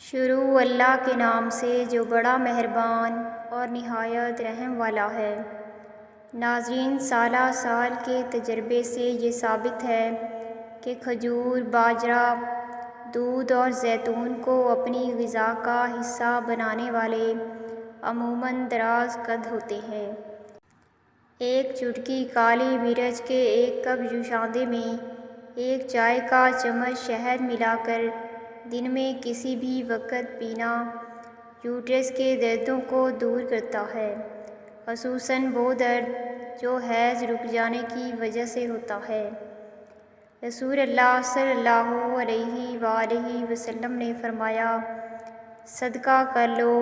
شروع اللہ کے نام سے جو بڑا مہربان اور نہایت رحم والا ہے۔ ناظرین، سالہ سال کے تجربے سے یہ ثابت ہے کہ کھجور، باجرہ، دودھ اور زیتون کو اپنی غذا کا حصہ بنانے والے عموماً دراز قد ہوتے ہیں۔ ایک چٹکی کالی مرچ کے ایک کپ جوشاندے میں ایک چائے کا چمچ شہد ملا کر دن میں کسی بھی وقت پینا یوٹرس کے دردوں کو دور کرتا ہے، خصوصاً وہ درد جو حیض رک جانے کی وجہ سے ہوتا ہے۔ رسول اللہ صلی اللہ علیہ وآلہ وسلم نے فرمایا، صدقہ کر لو،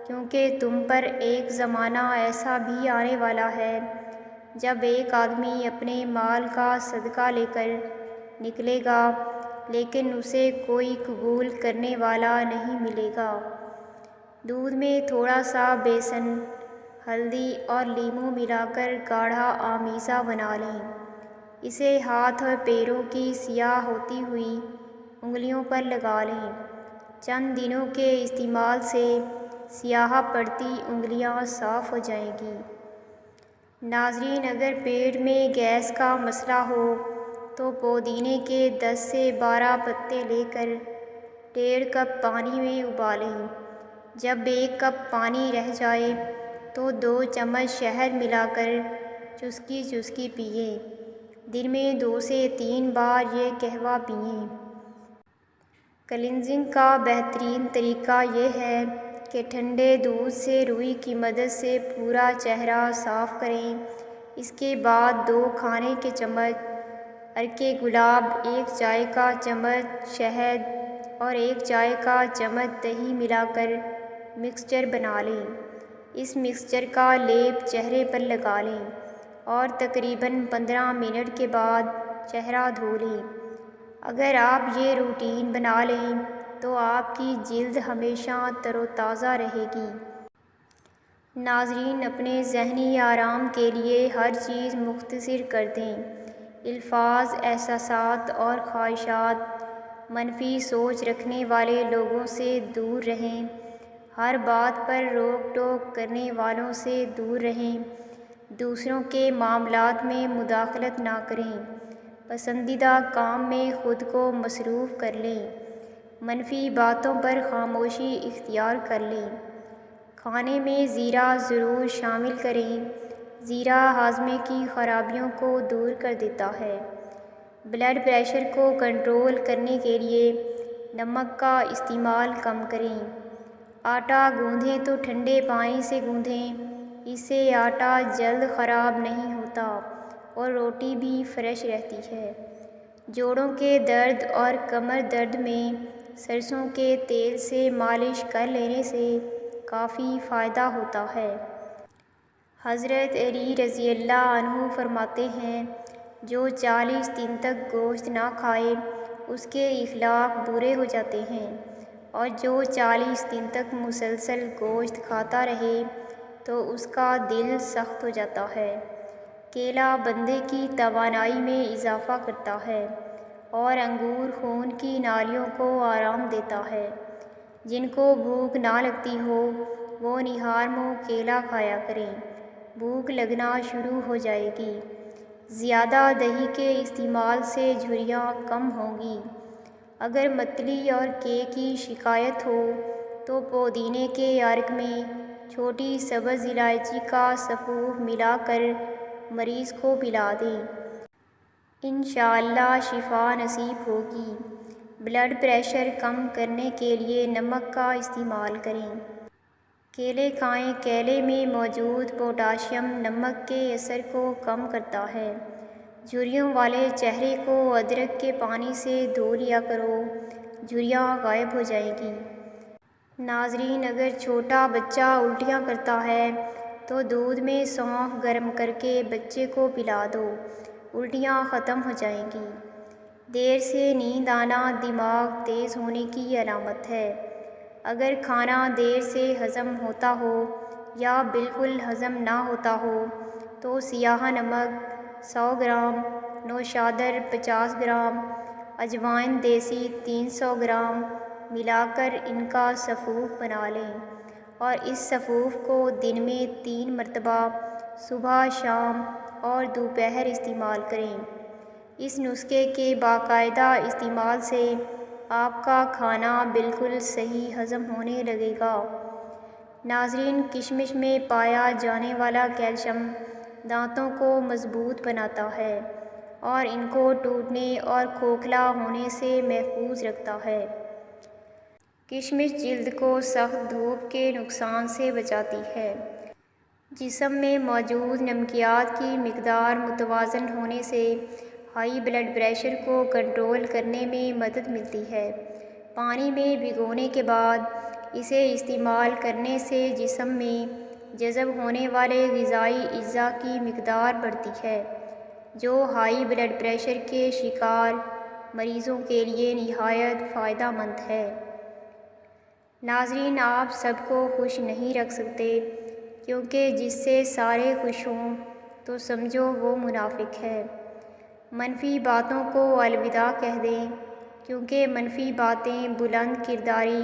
کیونکہ تم پر ایک زمانہ ایسا بھی آنے والا ہے جب ایک آدمی اپنے مال کا صدقہ لے کر نکلے گا لیکن اسے کوئی قبول کرنے والا نہیں ملے گا۔ دودھ میں تھوڑا سا بیسن، ہلدی اور لیموں ملا کر گاڑھا آمیزہ بنا لیں۔ اسے ہاتھ اور پیروں کی سیاہ ہوتی ہوئی انگلیوں پر لگا لیں۔ چند دنوں کے استعمال سے سیاہ پڑتی انگلیاں صاف ہو جائیں گی۔ ناظرین، اگر پیٹ میں گیس کا مسئلہ ہو تو پودینے کے 10 سے 12 پتے لے کر 1.5 کپ پانی میں ابالیں۔ جب 1 کپ پانی رہ جائے تو 2 چمچ شہد ملا کر چسکی چسکی پئیں۔ دن میں 2 سے 3 بار یہ قہوہ پئیں۔ کلینزنگ کا بہترین طریقہ یہ ہے کہ ٹھنڈے دودھ سے روئی کی مدد سے پورا چہرہ صاف کریں۔ اس کے بعد 2 کھانے کے چمچ عرق گلاب، 1 چائے کا چمچ شہد اور 1 چائے کا چمچ دہی ملا کر مکسچر بنا لیں۔ اس مکسچر کا لیپ چہرے پر لگا لیں اور تقریباً 15 منٹ کے بعد چہرہ دھو لیں۔ اگر آپ یہ روٹین بنا لیں تو آپ کی جلد ہمیشہ تر و تازہ رہے گی۔ ناظرین، اپنے ذہنی آرام کے لیے ہر چیز مختصر کر دیں۔ الفاظ، احساسات اور خواہشات، منفی سوچ رکھنے والے لوگوں سے دور رہیں۔ ہر بات پر روک ٹوک کرنے والوں سے دور رہیں۔ دوسروں کے معاملات میں مداخلت نہ کریں۔ پسندیدہ کام میں خود کو مصروف کر لیں۔ منفی باتوں پر خاموشی اختیار کر لیں۔ کھانے میں زیرہ ضرور شامل کریں۔ زیرہ ہاضمے کی خرابیوں کو دور کر دیتا ہے۔ بلڈ پریشر کو کنٹرول کرنے کے لیے نمک کا استعمال کم کریں۔ آٹا گوندھیں تو ٹھنڈے پانی سے گوندھیں، اس سے آٹا جلد خراب نہیں ہوتا اور روٹی بھی فریش رہتی ہے۔ جوڑوں کے درد اور کمر درد میں سرسوں کے تیل سے مالش کر لینے سے کافی فائدہ ہوتا ہے۔ حضرت علی رضی اللہ عنہ فرماتے ہیں، جو 40 دن تک گوشت نہ کھائے اس کے اخلاق برے ہو جاتے ہیں، اور جو 40 دن تک مسلسل گوشت کھاتا رہے تو اس کا دل سخت ہو جاتا ہے۔ کیلا بندے کی توانائی میں اضافہ کرتا ہے اور انگور خون کی نالیوں کو آرام دیتا ہے۔ جن کو بھوک نہ لگتی ہو وہ نہار منہ کیلا کھایا کریں، بھوک لگنا شروع ہو جائے گی۔ زیادہ دہی کے استعمال سے جھریاں کم ہوں گی۔ اگر متلی اور کے کی شکایت ہو تو پودینے کے عرق میں چھوٹی سبز الائچی کا سفوف ملا کر مریض کو پلا دیں۔ انشاءاللہ شفا نصیب ہوگی۔ بلڈ پریشر کم کرنے کے لیے نمک کا استعمال کریں۔ کیلے کھائیں۔ کیلے میں موجود پوٹاشیم نمک کے اثر کو کم کرتا ہے۔ جھریوں والے چہرے کو ادرک کے پانی سے دھو لیا کرو، جھریاں غائب ہو جائیں گی۔ ناظرین، اگر چھوٹا بچہ الٹیاں کرتا ہے تو دودھ میں سونف گرم کر کے بچے کو پلا دو، الٹیاں ختم ہو جائیں گی۔ دیر سے نیند آنا دماغ تیز ہونے کی علامت ہے۔ اگر کھانا دیر سے ہضم ہوتا ہو یا بالکل ہضم نہ ہوتا ہو تو سیاہ نمک 100 گرام، نوشادر 50 گرام، اجوائن دیسی 300 گرام، ملا کر ان کا سفوف بنا لیں اور اس سفوف کو دن میں 3 مرتبہ صبح، شام اور دوپہر استعمال کریں۔ اس نسخے کے باقاعدہ استعمال سے آپ کا کھانا بالکل صحیح ہضم ہونے لگے گا۔ ناظرین، کشمش میں پایا جانے والا کیلشیم دانتوں کو مضبوط بناتا ہے اور ان کو ٹوٹنے اور کھوکھلا ہونے سے محفوظ رکھتا ہے۔ کشمش جلد کو سخت دھوپ کے نقصان سے بچاتی ہے۔ جسم میں موجود نمکیات کی مقدار متوازن ہونے سے ہائی بلڈ پریشر کو کنٹرول کرنے میں مدد ملتی ہے۔ پانی میں بھگونے کے بعد اسے استعمال کرنے سے جسم میں جذب ہونے والے غذائی اجزاء کی مقدار بڑھتی ہے، جو ہائی بلڈ پریشر کے شکار مریضوں کے لیے نہایت فائدہ مند ہے۔ ناظرین، آپ سب کو خوش نہیں رکھ سکتے، کیونکہ جس سے سارے خوش ہوں تو سمجھو وہ منافق ہے۔ منفی باتوں کو الوداع کہہ دیں، کیونکہ منفی باتیں بلند کرداری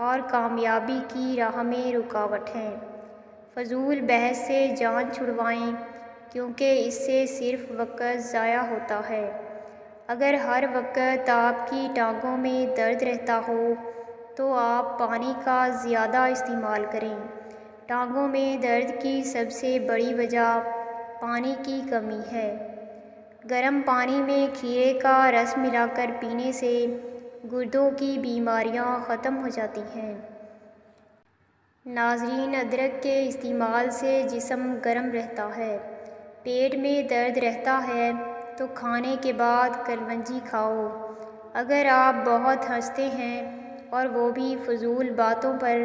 اور کامیابی کی راہ میں رکاوٹ ہیں۔ فضول بحث سے جان چھڑوائیں، کیونکہ اس سے صرف وقت ضائع ہوتا ہے۔ اگر ہر وقت آپ کی ٹانگوں میں درد رہتا ہو تو آپ پانی کا زیادہ استعمال کریں۔ ٹانگوں میں درد کی سب سے بڑی وجہ پانی کی کمی ہے۔ گرم پانی میں کھیرے کا رس ملا کر پینے سے گردوں کی بیماریاں ختم ہو جاتی ہیں۔ ناظرین، ادرک کے استعمال سے جسم گرم رہتا ہے۔ پیٹ میں درد رہتا ہے تو کھانے کے بعد کلونجی کھاؤ۔ اگر آپ بہت ہنستے ہیں اور وہ بھی فضول باتوں پر،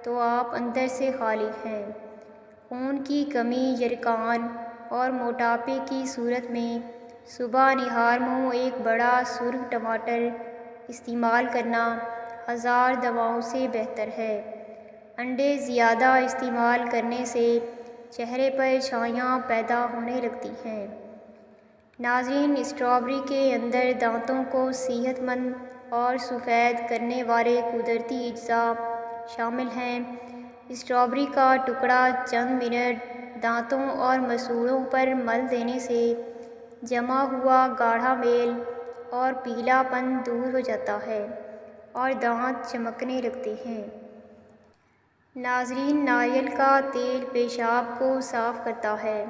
تو آپ اندر سے خالی ہیں۔ خون کی کمی، یرقان اور موٹاپے کی صورت میں صبح نہار منہ ایک بڑا سرخ ٹماٹر استعمال کرنا 1000 دواؤں سے بہتر ہے۔ انڈے زیادہ استعمال کرنے سے چہرے پر چھائیاں پیدا ہونے لگتی ہیں۔ ناظرین، اسٹرابیری کے اندر دانتوں کو صحت مند اور سفید کرنے والے قدرتی اجزاء شامل ہیں۔ اسٹرابیری کا ٹکڑا چند منٹ دانتوں اور مسوڑھوں پر مل دینے سے جمع ہوا گاڑھا میل اور پیلا پن دور ہو جاتا ہے اور دانت چمکنے لگتے ہیں۔ ناظرین، ناریل کا تیل پیشاب کو صاف کرتا ہے،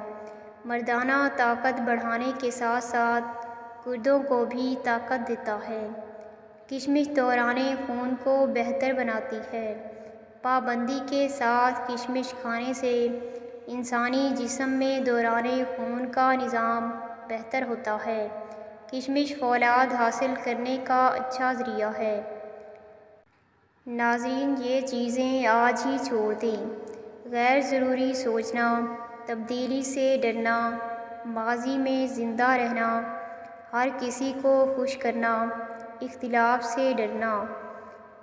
مردانہ طاقت بڑھانے کے ساتھ ساتھ گردوں کو بھی طاقت دیتا ہے۔ کشمش دوران خون کو بہتر بناتی ہے۔ پابندی کے ساتھ کشمش کھانے سے انسانی جسم میں دوران خون کا نظام بہتر ہوتا ہے۔ کشمش فولاد حاصل کرنے کا اچھا ذریعہ ہے۔ ناظرین، یہ چیزیں آج ہی چھوڑ دیں۔ غیر ضروری سوچنا، تبدیلی سے ڈرنا، ماضی میں زندہ رہنا، ہر کسی کو خوش کرنا، اختلاف سے ڈرنا۔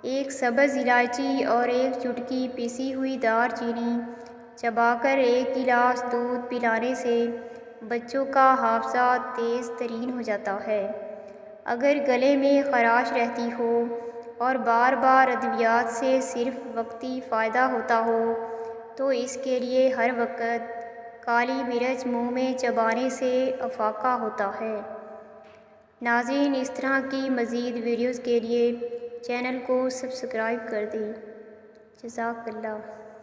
ایک سبز الائچی اور ایک چٹکی پیسی ہوئی دار چینی چبا کر ایک گلاس دودھ پلانے سے بچوں کا حافظہ تیز ترین ہو جاتا ہے۔ اگر گلے میں خراش رہتی ہو اور بار بار ادویات سے صرف وقتی فائدہ ہوتا ہو تو اس کے لیے ہر وقت کالی مرچ منہ میں چبانے سے افاقہ ہوتا ہے۔ ناظرین، اس طرح کی مزید ویڈیوز کے لیے چینل کو سبسکرائب کر دیں۔ جزاک اللہ۔